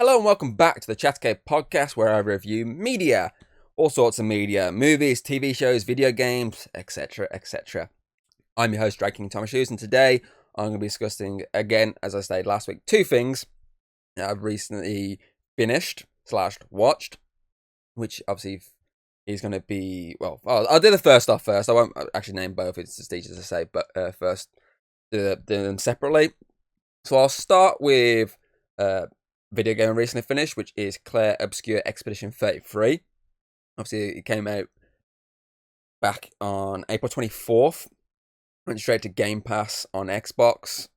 Hello and welcome back to the KPop podcast where I review media, all sorts of media, movies, TV shows, video games, etc, etc. I'm your host, Drag King Thomas Hughes, and today I'm going to be discussing, again, as I stated last week, two things that I've recently finished slash watched, which obviously is going to be, well, I'll do the first stuff first. I won't actually name both, it's just easier to say, but first do them separately. So I'll start with video game I recently finished, which is Clair Obscur Expedition 33. Obviously, it came out back on April 24th. Went straight to Game Pass on Xbox.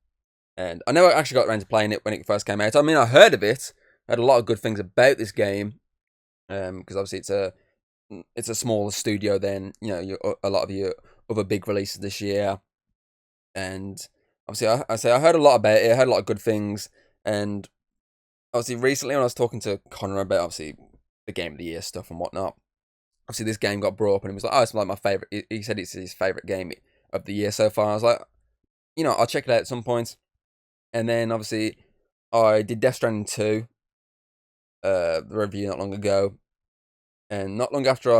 And I never actually got around to playing it when it first came out. I mean, I heard of it. I had a lot of good things about this game. Because obviously it's a smaller studio than, a lot of your other big releases this year. And obviously, I heard a lot about it. I heard a lot of good things. And obviously, recently when I was talking to Connor about obviously the game of the year stuff and whatnot, obviously this game got brought up and he was like, "Oh, it's like my favorite." He said it's his favorite game of the year so far. I was like, I'll check it out at some point. And then obviously I did Death Stranding 2, the review not long ago, and not long after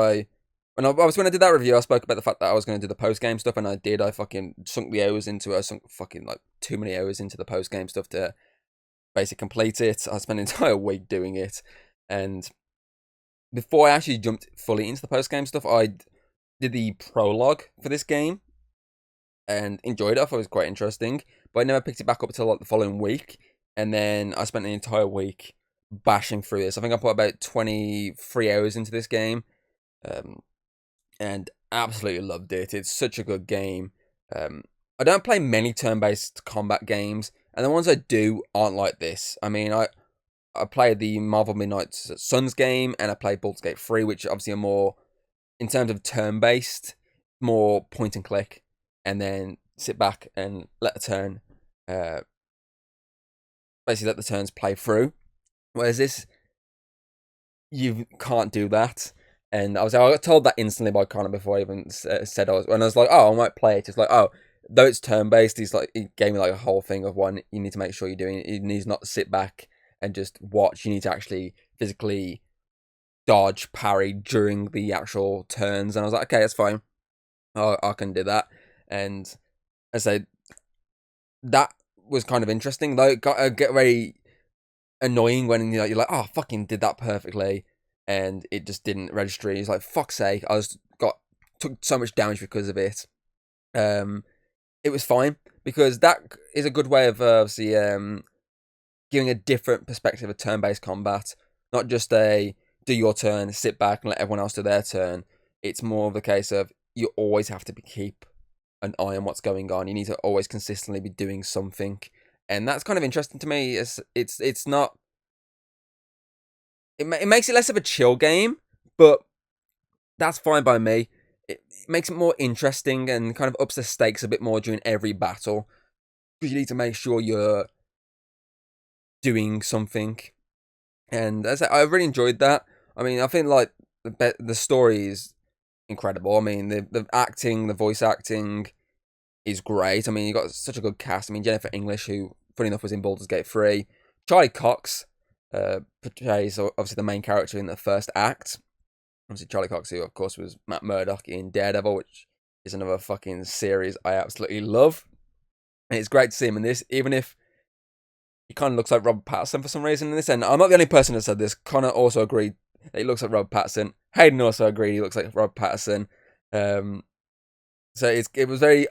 when I did that review, I spoke about the fact that I was going to do the post game stuff, and I did. I fucking sunk the hours into it. I sunk fucking like too many hours into the post game stuff to basically complete it. I spent an entire week doing it, and before I actually jumped fully into the post game stuff, I did the prologue for this game and enjoyed it. I thought it was quite interesting, but I never picked it back up until like the following week, and then I spent the entire week bashing through this. I think I put about 23 hours into this game, and absolutely loved it. It's such a good game. I don't play many turn-based combat games, and the ones I do aren't like this. I mean, I played the Marvel Midnight Suns game, and I played Baldur's Gate 3, which obviously are more, in terms of turn-based, more point and click, and then sit back and let the turn, basically let the turns play through. Whereas this, you can't do that. And I got told that instantly by Connor before I even said I was, when I was like, oh, I might play it. It's like, oh, though it's turn-based, he gave me like a whole thing of one, you need to make sure you're doing it. You need not to sit back and just watch. You need to actually physically dodge, parry during the actual turns. And I was like, okay, that's fine. I can do that. And I said that was kind of interesting, though. It get very annoying when you're like, oh, fucking did that perfectly, and it just didn't register. It's like, fuck's sake, took so much damage because of it. It was fine because that is a good way of obviously giving a different perspective of turn-based combat, not just a do your turn, sit back and let everyone else do their turn. It's more of the case of you always have to keep an eye on what's going on. You need to always consistently be doing something, and that's kind of interesting to me. It's not. It makes it less of a chill game, but that's fine by me. It makes it more interesting and kind of ups the stakes a bit more during every battle, because you need to make sure you're doing something. And as I really enjoyed that. I mean, I think like the story is incredible. I mean, the acting, the voice acting is great. I mean, you got such a good cast. I mean, Jennifer English, who funny enough was in Baldur's Gate 3. Charlie Cox portrays obviously the main character in the first act. Obviously, Charlie Cox, who of course was Matt Murdock in Daredevil, which is another fucking series I absolutely love. And it's great to see him in this, even if he kind of looks like Robert Pattinson for some reason in this. And I'm not the only person that said this. Connor also agreed that he looks like Robert Pattinson. Hayden also agreed he looks like Robert Pattinson. So it was very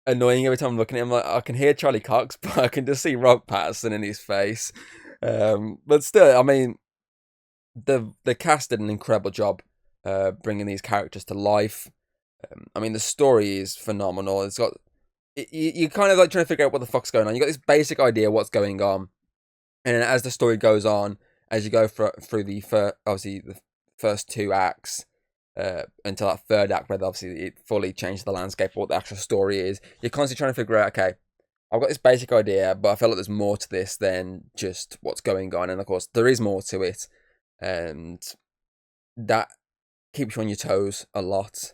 annoying every time I'm looking at him. Like, I can hear Charlie Cox, but I can just see Robert Pattinson in his face. But still, I mean, the cast did an incredible job bringing these characters to life. I mean, the story is phenomenal. It's got you kind of like trying to figure out what the fuck's going on. You got this basic idea what's going on, and then as the story goes on, as you go through obviously the first two acts, until that third act, where obviously it fully changes the landscape of what the actual story is. You're constantly trying to figure out, okay, I've got this basic idea, but I feel like there's more to this than just what's going on, and of course there is more to it, and that keeps you on your toes a lot.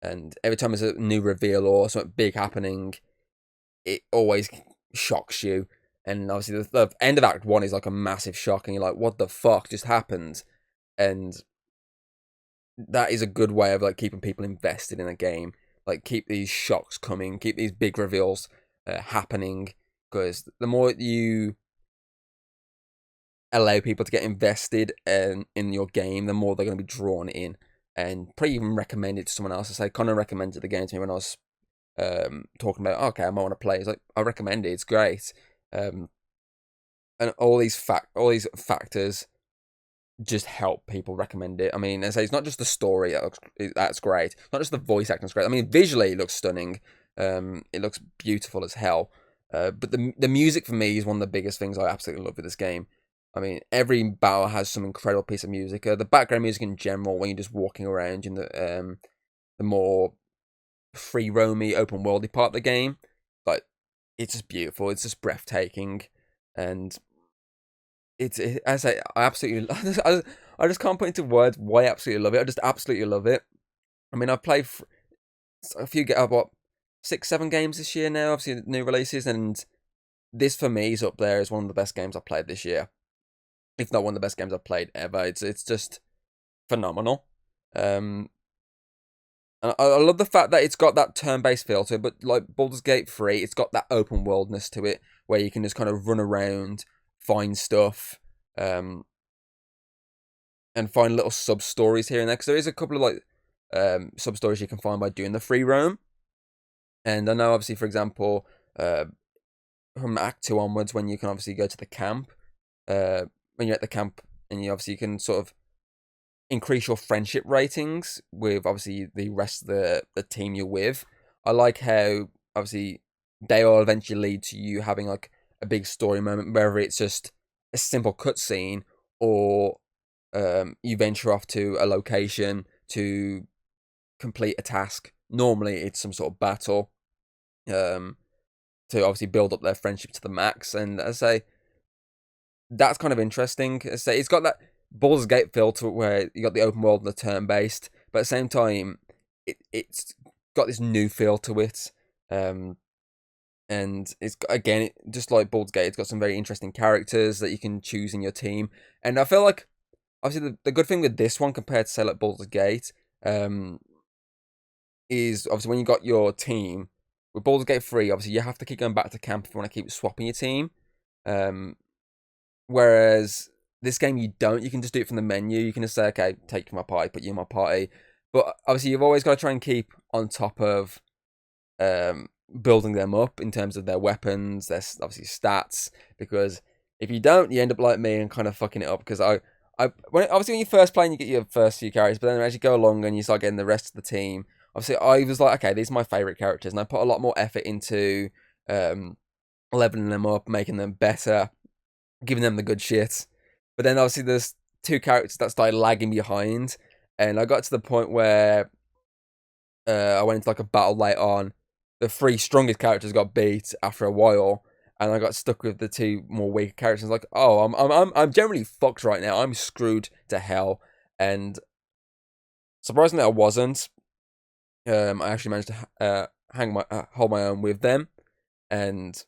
And every time there's a new reveal or something big happening, it always shocks you. And obviously the end of Act 1 is like a massive shock, and you're like, what the fuck just happened? And that is a good way of like keeping people invested in a game. Like, keep these shocks coming, keep these big reveals happening, because the more you allow people to get invested in your game, the more they're going to be drawn in, and probably even recommend it to someone else. I say Connor recommended the game to me when I was talking about, okay, I might want to play. It's like, I recommend it, it's great. And all these factors just help people recommend it. I mean, I say it's not just the story that's great. It's not just the voice acting that's great. I mean, visually it looks stunning. It looks beautiful as hell. But the music for me is one of the biggest things I absolutely love with this game. I mean, every battle has some incredible piece of music. The background music in general, when you're just walking around in the more free roamy, open worldy part of the game, like, it's just beautiful. It's just breathtaking, and as I absolutely, I just can't put into words why I absolutely love it. I just absolutely love it. I mean, I've played a few, what, 6-7 games this year now. Obviously, new releases, and this for me is up there as one of the best games I've played this year, if not one of the best games I've played ever. It's just phenomenal. And I love the fact that it's got that turn-based feel to it, but like Baldur's Gate 3, it's got that open worldness to it, where you can just kind of run around, find stuff, and find little sub-stories here and there, because there is a couple of like sub-stories you can find by doing the free roam. And I know, obviously, for example, from Act 2 onwards, when you can obviously go to the camp, when you're at the camp, and you obviously can sort of increase your friendship ratings with obviously the rest of the team you're with. I like how obviously they all eventually lead to you having like a big story moment, whether it's just a simple cutscene or you venture off to a location to complete a task. Normally it's some sort of battle to obviously build up their friendship to the max. And as I say, that's kind of interesting. As I say, it's got that Baldur's Gate feel to it, where you got the open world and the turn-based, but at the same time, it's got this new feel to it. And it's, again, just like Baldur's Gate, it's got some very interesting characters that you can choose in your team. And I feel like, obviously, the good thing with this one compared to, say, like Baldur's Gate, is obviously when you got your team, with Baldur's Gate 3, obviously you have to keep going back to camp if you want to keep swapping your team. Whereas this game, you don't. You can just do it from the menu. You can just say, okay, take my party, put you in my party. But obviously, you've always got to try and keep on top of building them up in terms of their weapons, their obviously stats. Because if you don't, you end up like me and kind of fucking it up. Because when you first play, you get your first few characters, but then as you go along and you start getting the rest of the team, obviously I was like, okay, these are my favorite characters, and I put a lot more effort into leveling them up, making them better, giving them the good shit. But then obviously there's two characters that started lagging behind, and I got to the point where I went into like a battle late on. The 3 strongest characters got beat after a while, and I got stuck with the 2 more weaker characters. Like, oh, I'm generally fucked right now. I'm screwed to hell. And surprisingly, I wasn't. I actually managed to hold my own with them, and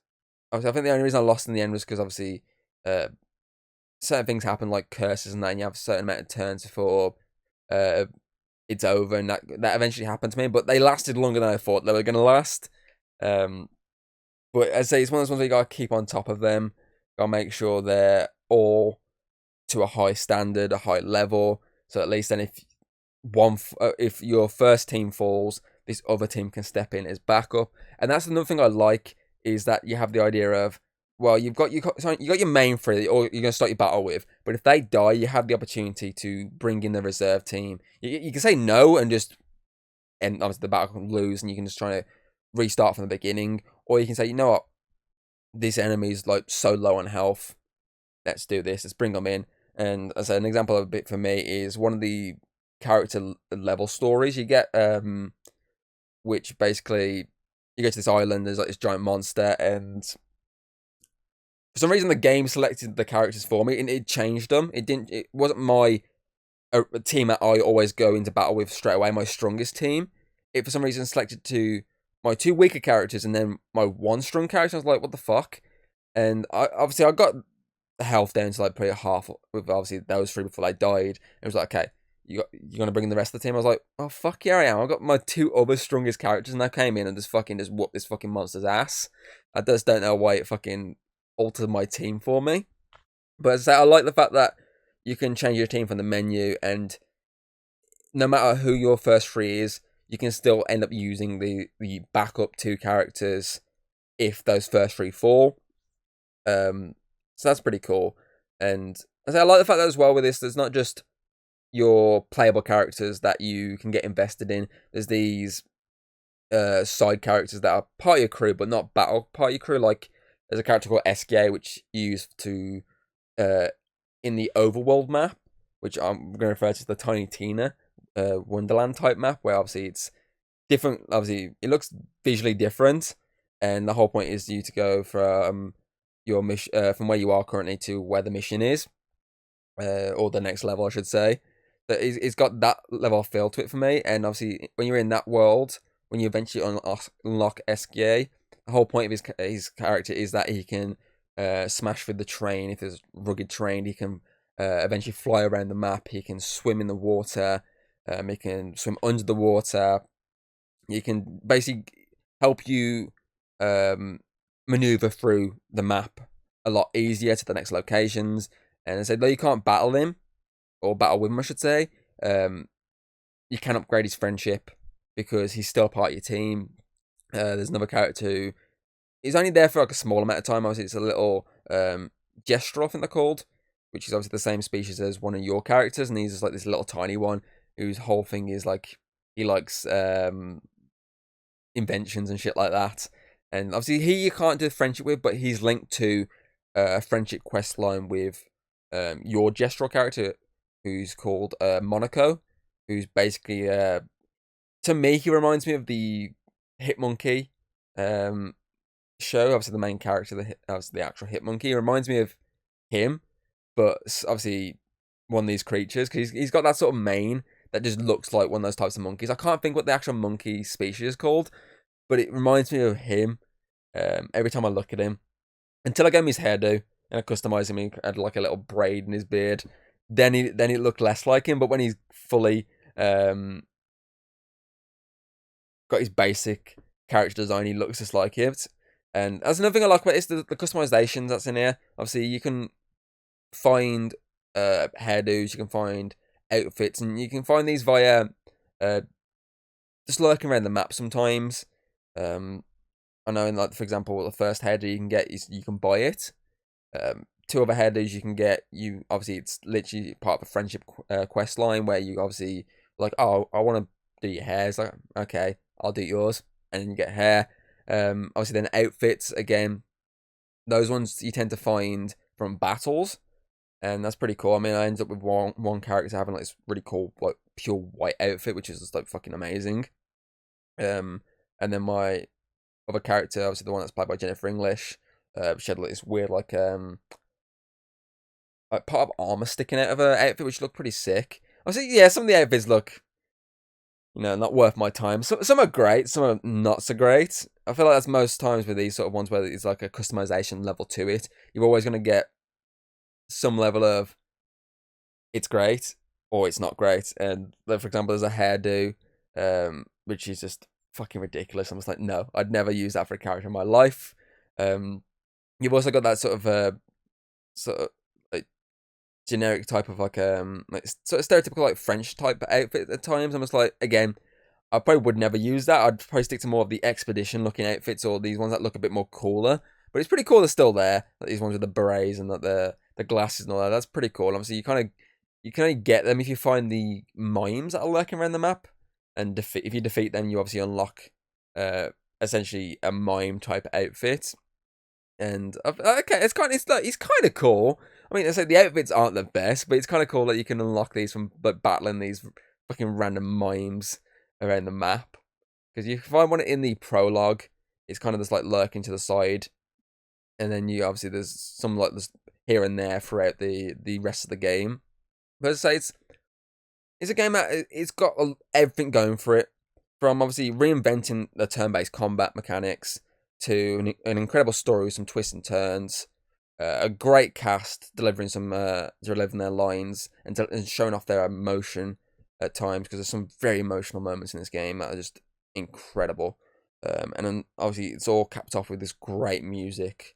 obviously I think the only reason I lost in the end was because obviously certain things happen, like curses and that, and you have a certain amount of turns before it's over, and that eventually happened to me. But they lasted longer than I thought they were going to last. But as I say, it's one of those ones where you got to keep on top of them. Got to make sure they're all to a high standard, a high level. So at least then if your first team falls, this other team can step in as backup. And that's another thing I like, is that you have the idea of, well, you got your main 3, or you're going to start your battle with. But if they die, you have the opportunity to bring in the reserve team. You can say no and just end obviously the battle can lose, and you can just try to restart from the beginning. Or you can say, you know what, this enemy's like so low on health, let's do this, let's bring them in. And as an example of a bit for me is one of the character level stories you get, which basically you go to this island, there's like this giant monster, and for some reason the game selected the characters for me, and it changed them. It wasn't my team that I always go into battle with straight away, my strongest team. It for some reason selected to my 2 weaker characters and then my 1 strong character. I was like, what the fuck? And I got the health down to like pretty half with obviously those three before they died. It was like, okay, you're gonna bring in the rest of the team. I was like, oh fuck yeah, I am. I got my two other strongest characters, and I came in and just whooped this fucking monster's ass. I just don't know why it fucking altered my team for me. But as I say, I like the fact that you can change your team from the menu, and no matter who your first three is, you can still end up using the backup two characters if those first three fall. So that's pretty cool. And I like the fact that as well with this, there's not just your playable characters that you can get invested in. There's these side characters that are part of your crew, but not battle part of your crew. Like there's a character called SK, which you use to in the overworld map, which I'm going to refer to as the Tiny Tina Wonderland type map, where obviously it's different. Obviously, it looks visually different, and the whole point is you to go from your mission from where you are currently to where the mission is, or the next level, I should say. But it's got that level of feel to it for me, and obviously when you're in that world, when you eventually unlock SKA, the whole point of his character is that he can smash through the terrain. If there's rugged terrain, he can eventually fly around the map. He can swim in the water. He can swim under the water. He can basically help you maneuver through the map a lot easier to the next locations. And I said, though you can't battle him, or battle with him, I should say, you can upgrade his friendship because he's still part of your team. There's another character who he's only there for like a small amount of time. Obviously, it's a little gesture, I think they're called, which is obviously the same species as one of your characters, and he's just like this little tiny one whose whole thing is like he likes inventions and shit like that. And obviously, you can't do a friendship with, but he's linked to a friendship quest line with your gestural character, who's called Monaco, who's basically to me he reminds me of the Hitmonkey show. Obviously, the main character, obviously the actual Hitmonkey, reminds me of him, but obviously one of these creatures because he's got that sort of mane that just looks like one of those types of monkeys. I can't think what the actual monkey species is called, but it reminds me of him every time I look at him. Until I gave him his hairdo and I customized him, he had like a little braid in his beard. Then it looked less like him, but when he's fully got his basic character design, he looks just like it. And that's another thing I like about it, is the customizations that's in here. Obviously, you can find hairdos, you can find outfits, and you can find these via just lurking around the map sometimes. I know, in like for example, the first hairdo you can get is you can buy it. Two other headers you can get. You obviously it's literally part of a friendship quest line where you obviously like, oh, I want to do your hair. It's like, okay, I'll do yours, and then you get hair. Obviously then outfits again. Those ones you tend to find from battles, and that's pretty cool. I mean, I ended up with one character having like this really cool like pure white outfit, which is just like fucking amazing. And then my other character, obviously the one that's played by Jennifer English, she had like this weird like part of armor sticking out of her outfit, which looked pretty sick. Obviously, yeah, some of the outfits look, not worth my time. Some are great, some are not so great. I feel like that's most times with these sort of ones where it's like a customization level to it. You're always going to get some level of it's great or it's not great. And like, for example, there's a hairdo, which is just fucking ridiculous. I'm just like, no, I'd never use that for a character in my life. You've also got that sort of like generic type of like sort of stereotypical like French type outfit at times. I'm just like, again, I probably would never use that. I'd probably stick to more of the expedition looking outfits or these ones that look a bit more cooler. But it's pretty cool they're still there. Like these ones with the berets and like the glasses and all that. That's pretty cool. Obviously, you can only get them if you find the mimes that are lurking around the map, and if you defeat them, you obviously unlock essentially a mime type outfit. And okay, it's kind of cool. I mean, I say the outfits aren't the best, but it's kind of cool that you can unlock these from like battling these fucking random mimes around the map. Because you find one in the prologue, it's kind of just like lurking to the side, and then you obviously there's some like this here and there throughout the rest of the game. But as I say, it's a game that it's got everything going for it. From obviously reinventing the turn-based combat mechanics, to an incredible story with some twists and turns, a great cast delivering their lines and showing off their emotion at times, because there's some very emotional moments in this game that are just incredible. And then obviously it's all capped off with this great music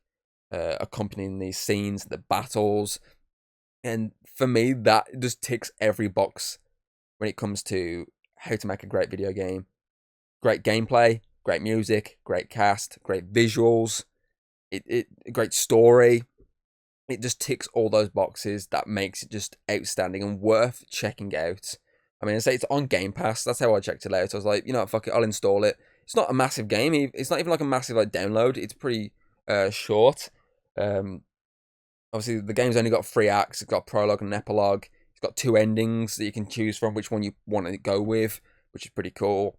accompanying these scenes, the battles, and for me that just ticks every box when it comes to how to make a great video game. Great gameplay, great music, great cast, great visuals, great story. It just ticks all those boxes that makes it just outstanding and worth checking out. I mean, I say it's on Game Pass. That's how I checked it out. I was like, you know what, fuck it, I'll install it. It's not a massive game. It's not even like a massive like download. It's pretty short. Obviously, the game's only got 3 acts. It's got a prologue and an epilogue. It's got 2 endings that you can choose from which one you want to go with, which is pretty cool.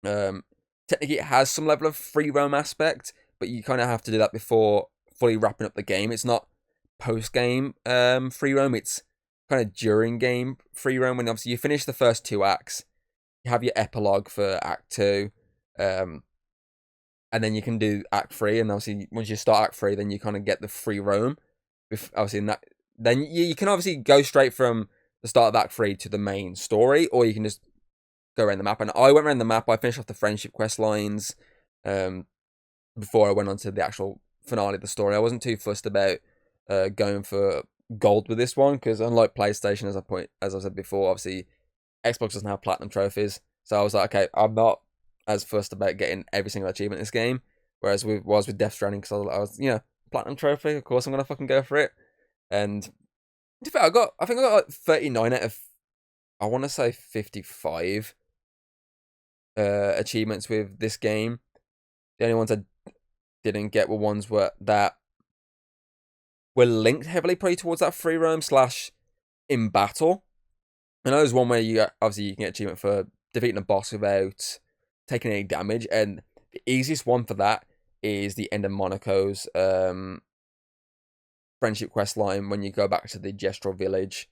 Technically, it has some level of free roam aspect, but you kind of have to do that before fully wrapping up the game. It's not post-game free roam. It's kind of during game free roam. When obviously you finish the first 2 acts, you have your epilogue for Act 2, and then you can do Act 3. And obviously, once you start Act 3, then you kind of get the free roam. Obviously, in that, then you can obviously go straight from the start of Act 3 to the main story, or you can just go around the map. And I went around the map. I finished off the friendship quest lines before I went on to the actual finale of the story. I wasn't too fussed about going for gold with this one, because unlike PlayStation, as I said before, obviously Xbox doesn't have platinum trophies. So I was like, okay, I'm not as fussed about getting every single achievement in this game. Whereas with Death Stranding, because I was, platinum trophy, of course I'm gonna fucking go for it. And to be fair, I think I got like 39 out of, I want to say 55 achievements with this game. The only ones I didn't get were ones that were linked heavily probably towards that free roam / in battle. I know there's one where you can get achievement for defeating a boss without taking any damage, and the easiest one for that is the end of Monaco's friendship quest line. When you go back to the Gestural village,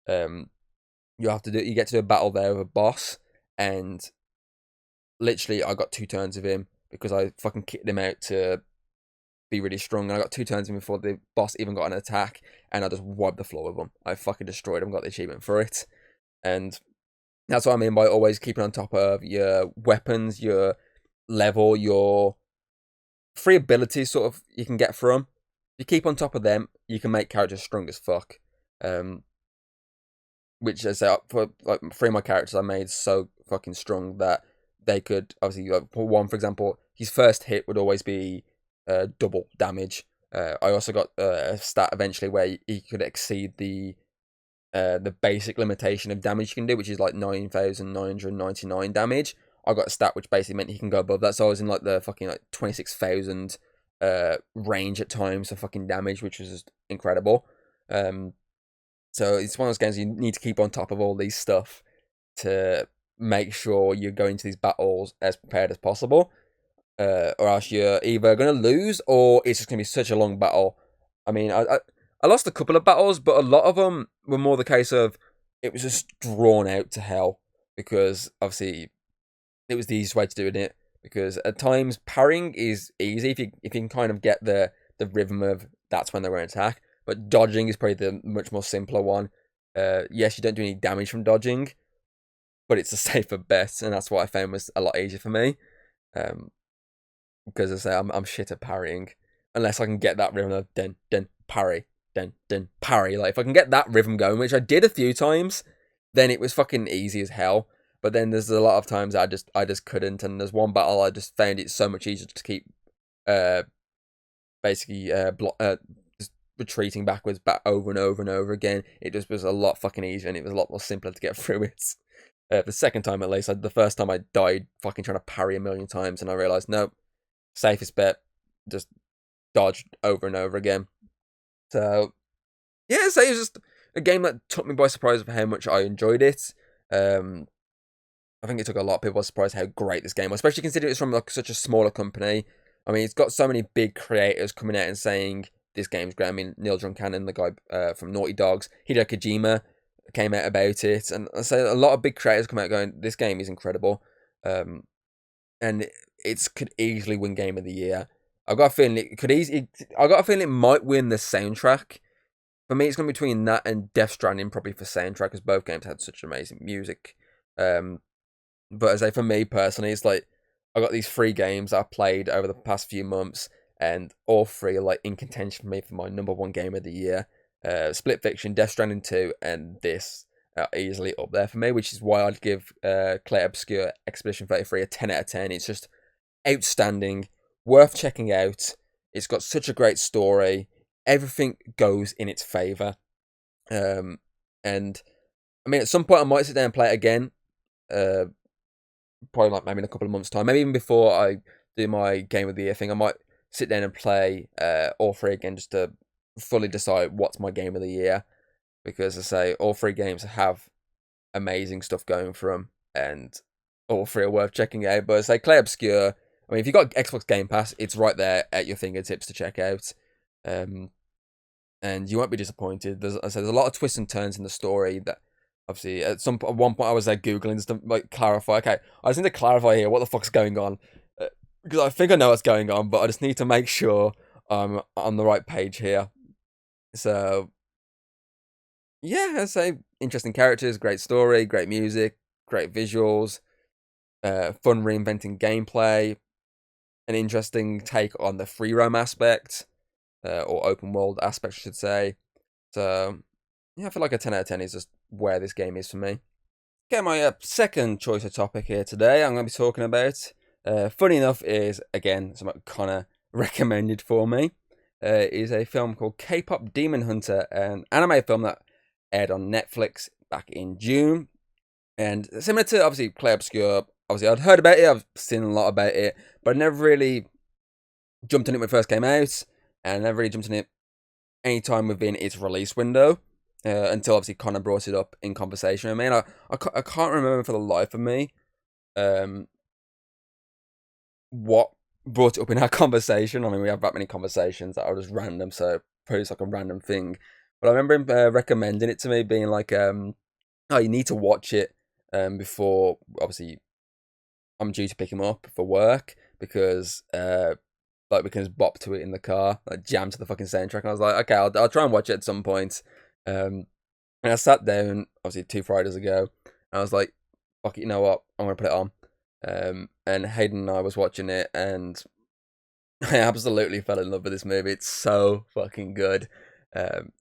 you get to do a battle there with a boss, and literally I got 2 turns of him because I fucking kicked him out to be really strong, and I got 2 turns of him before the boss even got an attack, and I just wiped the floor with him. I fucking destroyed him, got the achievement for it. And that's what I mean by always keeping on top of your weapons, your level, your free abilities sort of you can get from them. If you keep on top of them, you can make characters strong as fuck. Which is for like 3 of my characters I made so fucking strong that they could obviously, like, one for example, his first hit would always be double damage. I also got a stat eventually where he could exceed the basic limitation of damage you can do, which is like 9,999 damage. I got a stat which basically meant he can go above that, so I was in like the fucking like 26,000 range at times for fucking damage, which was just incredible. So it's one of those games you need to keep on top of all these stuff to make sure you go into these battles as prepared as possible, or else you're either going to lose or it's just going to be such a long battle. I mean, I lost a couple of battles, but a lot of them were more the case of it was just drawn out to hell, because obviously it was the easiest way to do it. Because at times parrying is easy if you can kind of get the rhythm of that's when they're going to attack. But dodging is probably the much more simpler one. Yes, you don't do any damage from dodging, but it's a safer bet, and that's what I found was a lot easier for me. Because as I say, I'm shit at parrying, unless I can get that rhythm of dun dun parry, dun dun parry. Like if I can get that rhythm going, which I did a few times, then it was fucking easy as hell. But then there's a lot of times I just couldn't, and there's one battle I just found it so much easier to keep just retreating backwards back over and over and over again. It just was a lot fucking easier, and it was a lot more simpler to get through it. The second time at least. The first time I died fucking trying to parry a million times, and I realised, nope, safest bet, just dodge over and over again. So yeah, so it was just a game that took me by surprise of how much I enjoyed it. I think it took a lot of people by surprise how great this game was, especially considering it's from like such a smaller company. I mean, it's got so many big creators coming out and saying this game's great. I mean, Neil Druckmann, the guy from Naughty Dogs, Hideo Kojima came out about it, and I say a lot of big creators come out going, this game is incredible. And it could easily win Game of the Year. I've got a feeling it could easily. I got a feeling it might win the soundtrack. For me, it's going to be between that and Death Stranding, probably for soundtrack, because both games had such amazing music. But as I say, for me personally, it's like I got these 3 games I've played over the past few months, and all 3 are like in contention for me for my #1 game of the year. Split Fiction, Death Stranding 2, and this are easily up there for me, which is why I'd give Clair Obscur Expedition 33 a 10 out of 10. It's just outstanding, worth checking out. It's got such a great story. Everything goes in its favour. And I mean, at some point I might sit down and play it again. Probably like maybe in a couple of months' time. Maybe even before I do my Game of the Year thing, I might sit down and play all 3 again just to fully decide what's my Game of the Year. Because as I say, all 3 games have amazing stuff going for them, and all 3 are worth checking out. But as I say, Clair Obscur, I mean, if you've got Xbox Game Pass, it's right there at your fingertips to check out. And you won't be disappointed. There's a lot of twists and turns in the story that obviously at one point I was there googling just to like clarify. Okay, I just need to clarify here what the fuck's going on, because I think I know what's going on, but I just need to make sure I'm on the right page here. So yeah, I'd say interesting characters, great story, great music, great visuals, fun reinventing gameplay, an interesting take on the free roam aspect. Or open world aspect, I should say. So, yeah, I feel like a 10 out of 10 is just where this game is for me. Okay, my second choice of topic here today, I'm going to be talking about, funny enough, is, again, something Connor recommended for me, is a film called KPop Demon Hunter, an anime film that aired on Netflix back in June. And similar to, obviously, Clair Obscur, obviously, I'd heard about it, I've seen a lot about it, but I never really jumped on it when it first came out. And I never really jumped in it any time within its release window, until obviously Connor brought it up in conversation with me. And I can't remember for the life of me what brought it up in our conversation. I mean, we have that many conversations that are just random, so probably it's like a random thing. But I remember him recommending it to me, being like, oh, you need to watch it before, obviously, I'm due to pick him up for work, because like we can just bop to it in the car, like jam to the fucking soundtrack. And I was like, okay, I'll try and watch it at some point. And I sat down, obviously 2 Fridays ago, and I was like, fuck it, you know what? I'm gonna put it on. And Hayden and I was watching it, and I absolutely fell in love with this movie. It's so fucking good.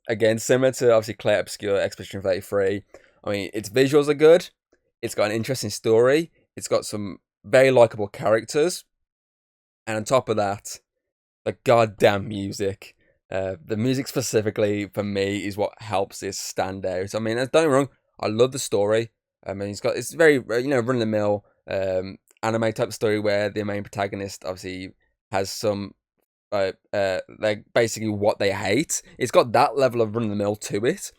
Again, similar to obviously Clair Obscur Expedition 33. I mean, its visuals are good. It's got an interesting story. It's got some very likable characters. And on top of that, the goddamn music. The music specifically, for me, is what helps this stand out. I mean, don't get me wrong, I love the story. I mean, it's very, run-of-the-mill anime type story where the main protagonist obviously has some, like basically what they hate. It's got that level of run-of-the-mill to it.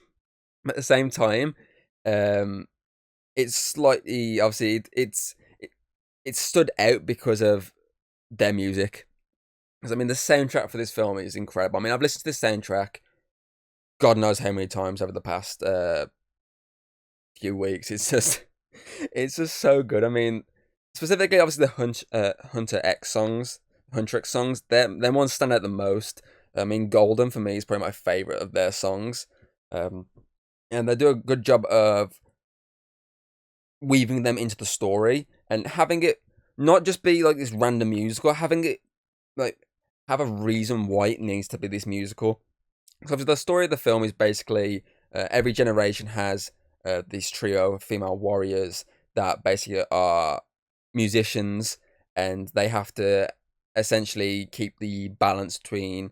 But at the same time, it's slightly, obviously, it's stood out because of their music. Because, I mean, the soundtrack for this film is incredible. I mean, I've listened to this soundtrack God knows how many times over the past few weeks. It's just so good. I mean, specifically, obviously, the Hunter X songs, them ones stand out the most. I mean, Golden, for me, is probably my favourite of their songs. And they do a good job of weaving them into the story and having it not just be like this random musical, having it like have a reason why it needs to be this musical. So the story of the film is basically every generation has this trio of female warriors that basically are musicians, and they have to essentially keep the balance between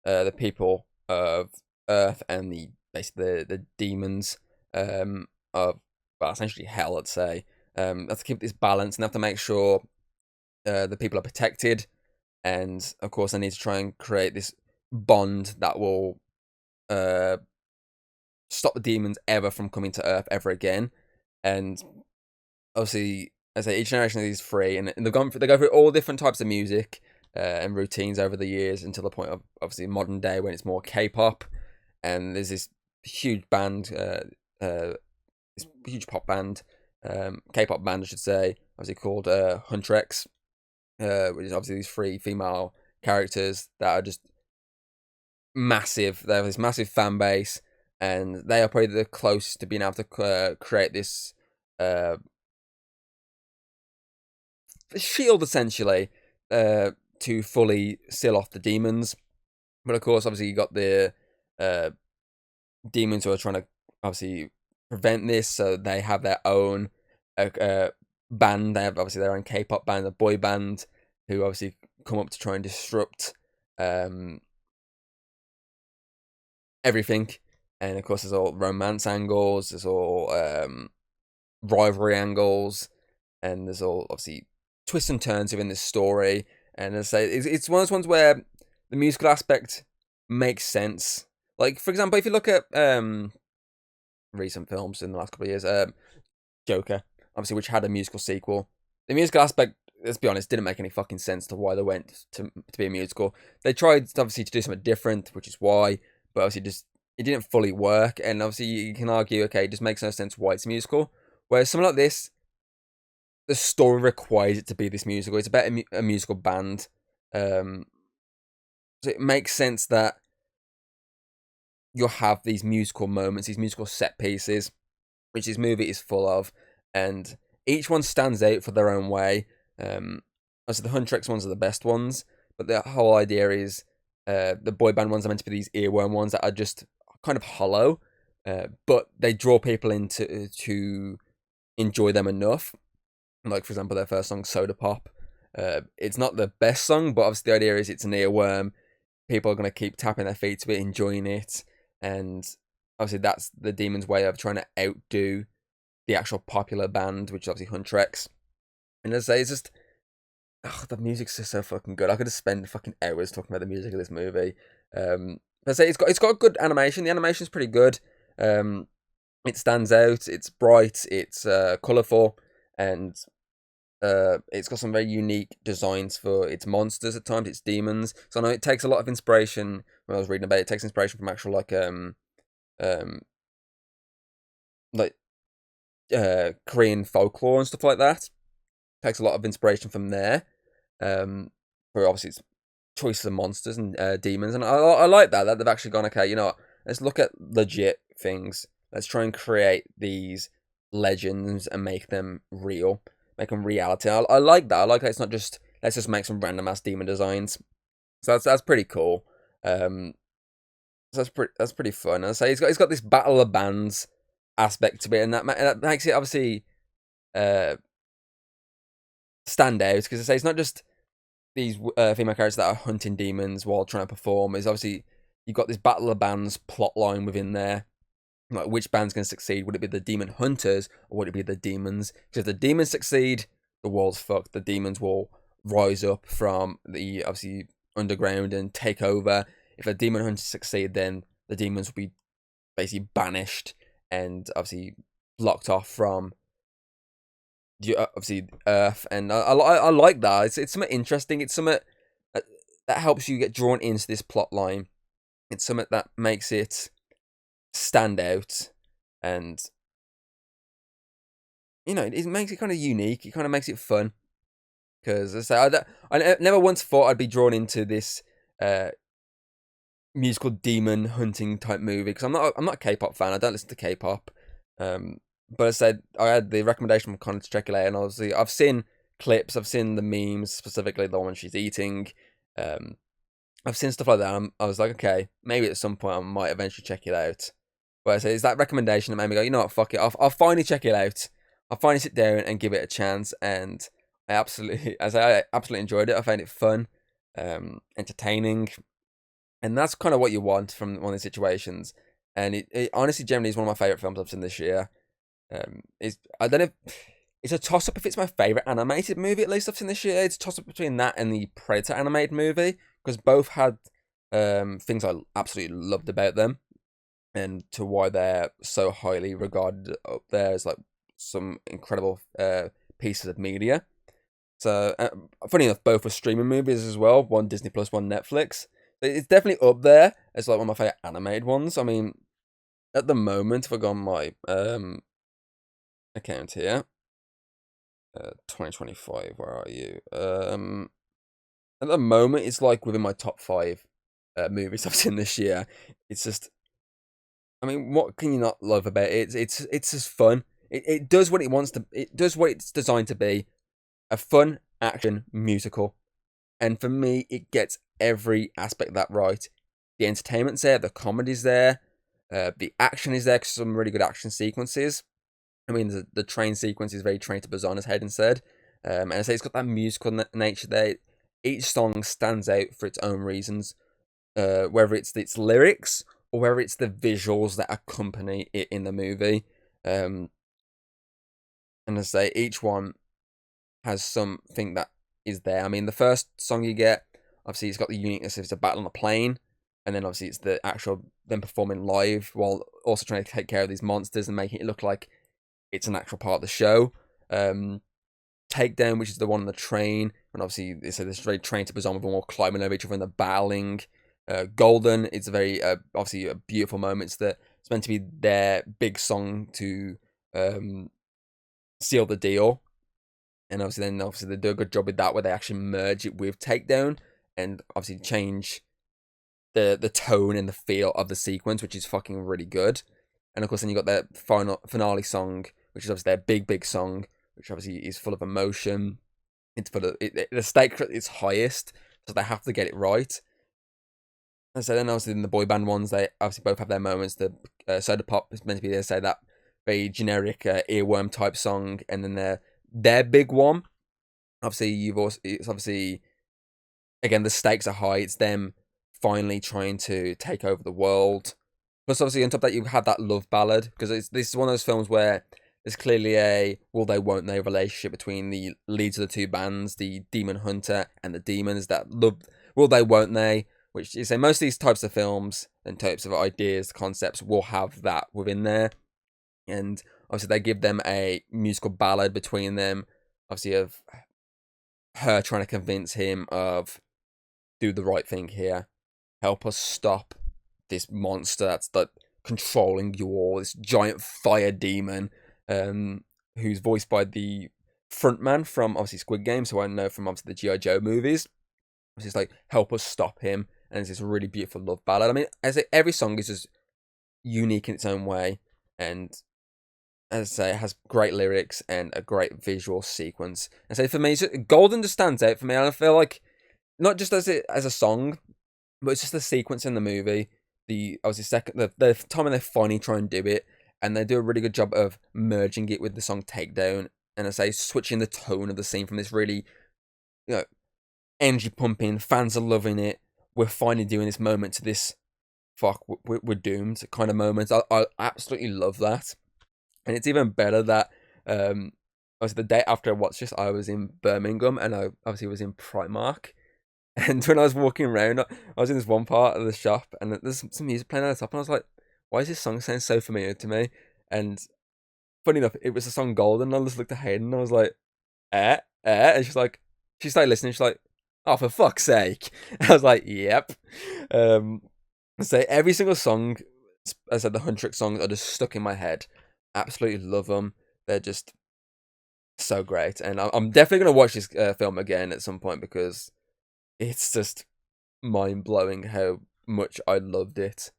the people of Earth and the demons of, well, essentially hell, let's say. They have to keep this balance and have to make sure the people are protected, and of course they need to try and create this bond that will stop the demons ever from coming to Earth ever again. And obviously, as I say, each generation of these three, and they go through all different types of music and routines over the years until the point of obviously modern day when it's more K-pop, and there's this huge band, this huge pop band, K-pop band, I should say, obviously called Hunter X, which is obviously these 3 female characters that are just massive. They have this massive fan base, and they are probably the closest to being able to create this shield, essentially, to fully seal off the demons. But of course, obviously, you got the demons who are trying to obviously prevent this, so they have their own band. They have obviously their own K-pop band, a boy band, who obviously come up to try and disrupt everything. And of course, there's all romance angles, there's all rivalry angles, and there's all obviously twists and turns within this story. And as I say, it's one of those ones where the musical aspect makes sense. Like, for example, if you look at recent films in the last couple of years, Joker, obviously, which had a musical sequel, the musical aspect, let's be honest, didn't make any fucking sense to why they went to be a musical. They tried, obviously, to do something different, which is why, but obviously it didn't fully work. And obviously, you can argue, okay, it just makes no sense why it's a musical. Whereas something like this, the story requires it to be this musical. It's about a musical band. So it makes sense that you'll have these musical moments, these musical set pieces, which this movie is full of, and each one stands out for their own way. Also, the Huntrix ones are the best ones, but the whole idea is the boy band ones are meant to be these earworm ones that are just kind of hollow, but they draw people into to enjoy them enough. Like, for example, their first song, Soda Pop. It's not the best song, but obviously the idea is it's an earworm. People are going to keep tapping their feet to it, enjoying it. And obviously that's the Demon's way of trying to outdo the actual popular band, which is obviously Huntrix. And as I say, it's just... the music's just so fucking good. I could just spend fucking hours talking about the music of this movie. But I say it's got good animation. The animation's pretty good. It stands out. It's bright. It's colourful, and it's got some very unique designs for its monsters at times, its demons. So I know it takes a lot of inspiration. When I was reading about it, it takes inspiration from actual Korean folklore and stuff like that. It takes a lot of inspiration from there. For obviously its choices of monsters and demons, and I like that they've actually gone, okay, you know what, let's look at legit things. Let's try and create these legends and make them real. Make them reality. I like that. I like that it's not just, let's just make some random ass demon designs. So that's pretty cool. So that's pretty fun. I say it's got this battle of bands aspect to it, and that makes it obviously stand out, because I say it's not just these female characters that are hunting demons while trying to perform. It's obviously you've got this battle of bands plot line within there. Like, which band's going to succeed? Would it be the demon hunters, or would it be the demons? Because if the demons succeed, the world's fucked. The demons will rise up from the, obviously, underground and take over. If the demon hunters succeed, then the demons will be basically banished and obviously blocked off from obviously Earth. And I like that. It's something interesting. It's something that helps you get drawn into this plot line. It's something that makes it stand out, and you know, it makes it kind of unique. It kind of makes it fun, because I never once thought I'd be drawn into this musical demon hunting type movie, because I'm not a K-pop fan. I don't listen to K-pop, but I said I had the recommendation from Connor to check it out, and obviously I've seen clips, I've seen the memes, specifically the one she's eating. I've seen stuff like that. I was like, okay, maybe at some point I might eventually check it out. But I say it's that recommendation that made me go, you know what, fuck it, I'll finally check it out. I'll finally sit down and give it a chance, and I absolutely enjoyed it. I found it fun, entertaining, and that's kind of what you want from one of these situations. And it honestly generally is one of my favourite films I've seen this year. I don't know it's a toss up if it's my favourite animated movie, at least I've seen this year. It's a toss up between that and the Predator animated movie, because both had things I absolutely loved about them, and to why they're so highly regarded up there as like some incredible pieces of media. So funny enough, both were streaming movies as well. One Disney Plus, one Netflix. It's definitely up there as like one of my favorite animated ones. I mean, at the moment, if I go on my account here, 2025. Where are you? At the moment, it's like within my top 5 movies I've seen this year. It's just, I mean, what can you not love about it? It's just fun. It does what it wants to. It does what it's designed to be. A fun action musical. And for me, it gets every aspect of that right. The entertainment's there, the comedy's there, the action is there, 'cause some really good action sequences. I mean, the train sequence is very Train to Busan, as Hayden said. And I say it's got that musical nature there. Each song stands out for its own reasons, whether it's its lyrics or whether it's the visuals that accompany it in the movie. And I say each one has something that is there. I mean, the first song you get, obviously, it's got the uniqueness of it's a battle on a plane, and then obviously it's the actual them performing live while also trying to take care of these monsters and making it look like it's an actual part of the show. Takedown, which is the one on the train, and obviously it's this very Train to Busan with them all climbing over each other and the battling. Golden, it's a very obviously a beautiful moment. It's meant to be their big song to seal the deal. And obviously they do a good job with that, where they actually merge it with Takedown and obviously change the tone and the feel of the sequence, which is fucking really good. And of course, then you got their finale song, which is obviously their big song, which obviously is full of emotion. It's full of the stake at its highest, so they have to get it right. And so then obviously in the boy band ones, they obviously both have their moments. The Soda Pop is meant to be, they say, that very generic earworm type song, and then their big one. Obviously, it's obviously, again, the stakes are high. It's them finally trying to take over the world. Plus, obviously, on top of that, you have that love ballad, because this is one of those films where there's clearly a will they, won't they relationship between the leads of the two bands, the demon hunter and the demons. That love, will they, won't they? Which is, say, most of these types of films and types of ideas, concepts will have that within there. And obviously, they give them a musical ballad between them, obviously, of her trying to convince him of do the right thing here, help us stop this monster that's like controlling you all, this giant fire demon, who's voiced by the frontman from obviously Squid Game, so I know from obviously the G.I. Joe movies. It's just like, help us stop him, and it's this really beautiful love ballad. I mean, as every song is just unique in its own way, and as I say, it has great lyrics and a great visual sequence. And so for me, Golden just stands out for me, and I feel like not just as a song, but it's just the sequence in the movie. The time when they finally try and do it, and they do a really good job of merging it with the song Takedown, and I say switching the tone of the scene from this really, energy pumping, fans are loving it, we're finally doing this moment, to this fuck, we're doomed kind of moment. I absolutely love that. And it's even better that obviously the day after I watched this, I was in Birmingham, and I obviously was in Primark. And when I was walking around, I was in this one part of the shop, and there's some music playing at the top, and I was like, why does this song sound so familiar to me? And funny enough, it was the song Golden, and I just looked at Hayden, and I was like, and she started listening, she's like, oh, for fuck's sake. I was like, yep. So every single song, as I said, the Huntrix songs are just stuck in my head. Absolutely love them. They're just so great. And I'm definitely going to watch this film again at some point, because it's just mind-blowing how much I loved it.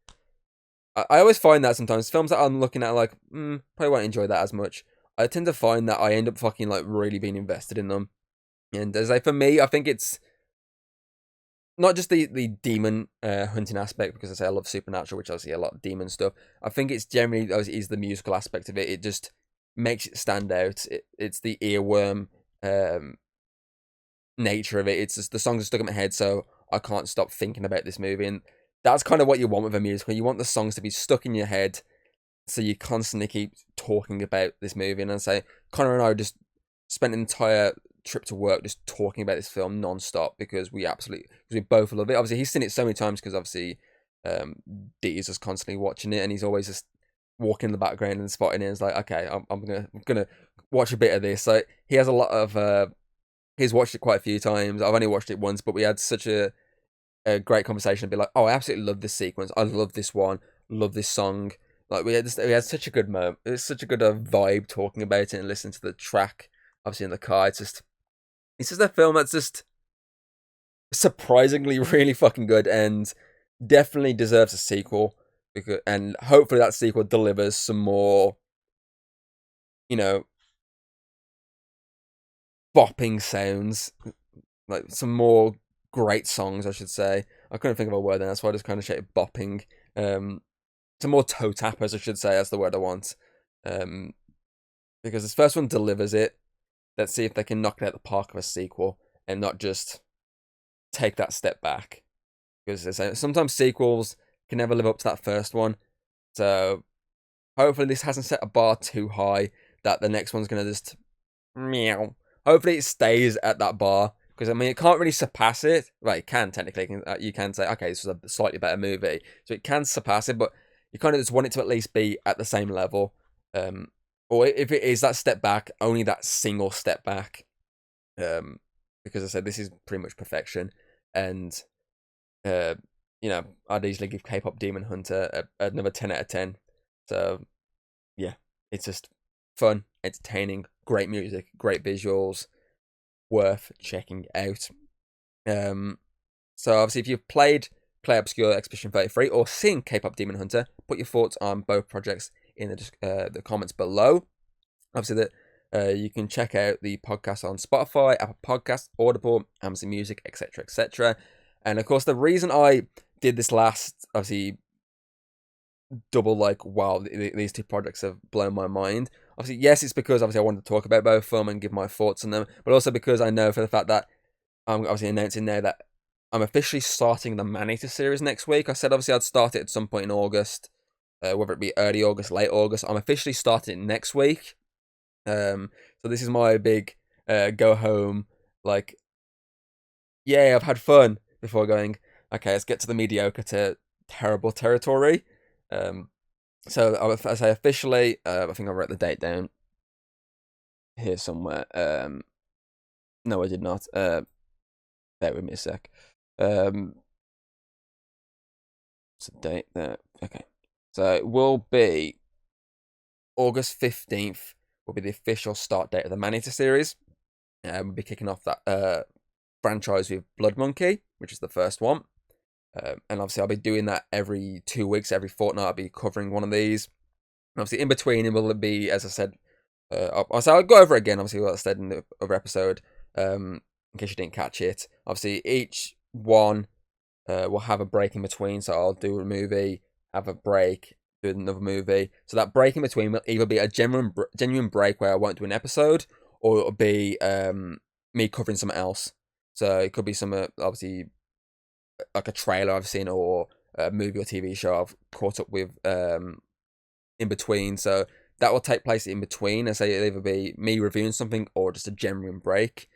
I always find that sometimes films that I'm looking at, like, probably won't enjoy that as much. I tend to find that I end up fucking, like, really being invested in them. And as for me, I think it's not just the demon hunting aspect, because I say I love Supernatural, which obviously a lot of demon stuff. I think it's generally is the musical aspect of it. It just makes it stand out. It's the earworm nature of it. It's just the songs are stuck in my head, so I can't stop thinking about this movie. And that's kind of what you want with a musical. You want the songs to be stuck in your head, so you constantly keep talking about this movie. And I say Connor and I just spent an entire trip to work just talking about this film non-stop, because we both love it. Obviously he's seen it so many times, because obviously D is just constantly watching it, and he's always just walking in the background and spotting it, and it's like, okay, I'm gonna watch a bit of this. So he has a lot of he's watched it quite a few times. I've only watched it once, but we had such a great conversation and be like, oh, I absolutely love this sequence, I love this one, love this song. Like we had such a good moment. It was such a good vibe talking about it and listening to the track obviously in the car. It's just a film that's just surprisingly really fucking good and definitely deserves a sequel. And hopefully that sequel delivers some more, bopping sounds, like some more great songs, I should say. I couldn't think of a word then, that's why I just kind of shouted bopping. Some more toe tappers, I should say, that's the word I want. Because this first one delivers it. Let's see if they can knock it out the park of a sequel and not just take that step back. Because sometimes sequels can never live up to that first one. So hopefully this hasn't set a bar too high that the next one's going to just meow. Hopefully it stays at that bar. Because, I mean, it can't really surpass it. Well, it can, technically. You can say, okay, this was a slightly better movie. So it can surpass it, but you kind of just want it to at least be at the same level. Or if it is that step back, only that single step back. Because I said, this is pretty much perfection. And, I'd easily give KPop Demon Hunter another 10 out of 10. So, yeah, it's just fun, entertaining, great music, great visuals. Worth checking out. So obviously, if you've played Clair Obscur Expedition 33 or seen KPop Demon Hunter, put your thoughts on both projects in the comments below. Obviously, that you can check out the podcast on Spotify, Apple Podcasts, Audible, Amazon Music, etc., etc. And of course, the reason I did this last, obviously, double wow, these two projects have blown my mind. Obviously, yes, it's because obviously I wanted to talk about both of them and give my thoughts on them, but also because I know for the fact that I'm obviously announcing now that I'm officially starting the Man-Eater series next week. I said obviously I'd start it at some point in August, whether it be early August, late August. I'm officially starting it next week. So this is my big go home, yeah, I've had fun, before going, okay, let's get to the mediocre to terrible territory. So I say officially, I think I wrote the date down here somewhere. No, I did not. Bear with me a sec. It's a date there. Okay, so it will be August 15th. Will be the official start date of the Man-Eater series. We'll be kicking off that franchise with Blood Monkey, which is the first one. And obviously, I'll be doing that every 2 weeks, every fortnight. I'll be covering one of these. And obviously, in between, it will be, as I said, I'll go over it again, obviously, what I said in the other episode, in case you didn't catch it. Obviously, each one will have a break in between. So I'll do a movie, have a break, do another movie. So that break in between will either be a genuine break where I won't do an episode, or it'll be me covering something else. So it could be some, obviously, like a trailer I've seen or a movie or TV show I've caught up with in between. So that will take place in between. I say it'll either be me reviewing something or just a genuine break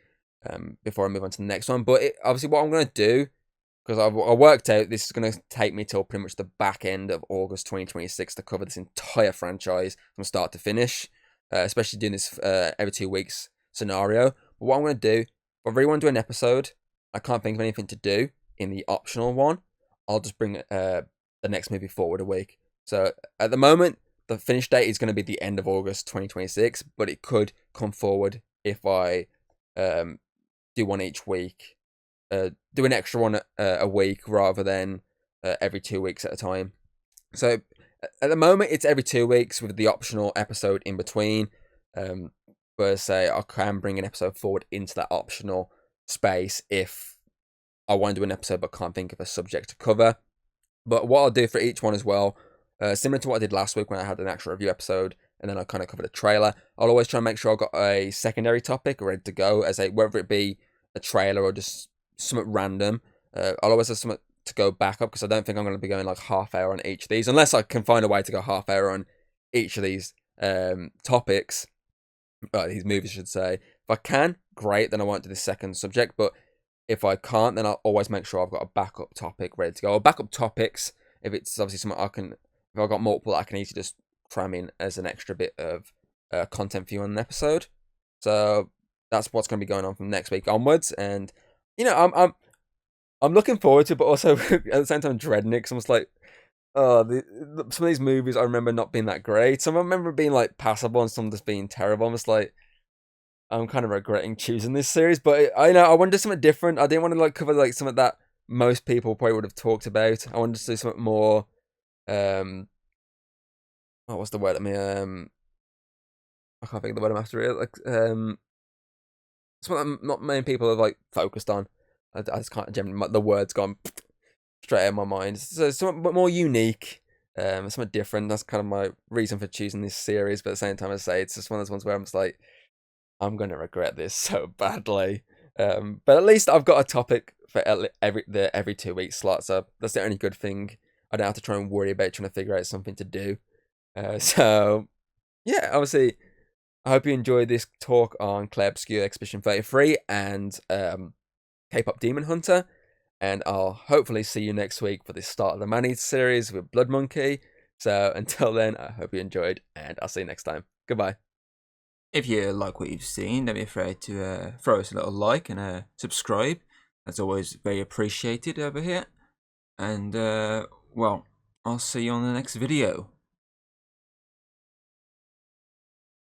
before I move on to the next one. But obviously what I'm going to do, because I worked out this is going to take me till pretty much the back end of August 2026 to cover this entire franchise from start to finish, especially doing this every 2 weeks scenario. But what I'm going to do, if I really want to do an episode, I can't think of anything to do in the optional one, I'll just bring the next movie forward a week. So at the moment, the finish date is going to be the end of August 2026, but it could come forward if I do one each week, do an extra one a week rather than every 2 weeks at a time. So at the moment, it's every 2 weeks with the optional episode in between. But say I can bring an episode forward into that optional space if I want to do an episode but can't think of a subject to cover. But what I'll do for each one as well, similar to what I did last week when I had an actual review episode and then I kind of covered a trailer, I'll always try and make sure I've got a secondary topic ready to go, whether it be a trailer or just something random. I'll always have something to go back up, because I don't think I'm going to be going like half hour on each of these, unless I can find a way to go half hour on each of these topics, these movies I should say. If I can, great, then I won't do the second subject, but if I can't, then I'll always make sure I've got a backup topic ready to go. Or backup topics, if it's obviously something if I've got multiple, I can easily just cram in as an extra bit of content for you on an episode. So that's what's going to be going on from next week onwards. And, I'm looking forward to it, but also at the same time dreading it, because I'm just like, some of these movies I remember not being that great. Some I remember being like passable and some just being terrible. I'm just like, I'm kind of regretting choosing this series, but I know I wanted to do something different. I didn't want to like cover like something that most people probably would have talked about. I wanted to do something more. What was the word? I mean, I can't think of the word I'm after it. Like something that not many people have like focused on. I just can't. Generally, the word's gone straight out of my mind. So something more unique, something different. That's kind of my reason for choosing this series. But at the same time, I say it's just one of those ones where I'm just like, I'm gonna regret this so badly. But at least I've got a topic for every 2 week slot. So that's the only good thing. I don't have to try and worry about trying to figure out something to do. So yeah, obviously, I hope you enjoyed this talk on Clair Obscur Expedition 33 and K-pop Demon Hunter. And I'll hopefully see you next week for the start of the Man Eater series with Blood Monkey. So until then, I hope you enjoyed, and I'll see you next time. Goodbye. If you like what you've seen, don't be afraid to throw us a little like and subscribe. That's always very appreciated over here. And, well, I'll see you on the next video.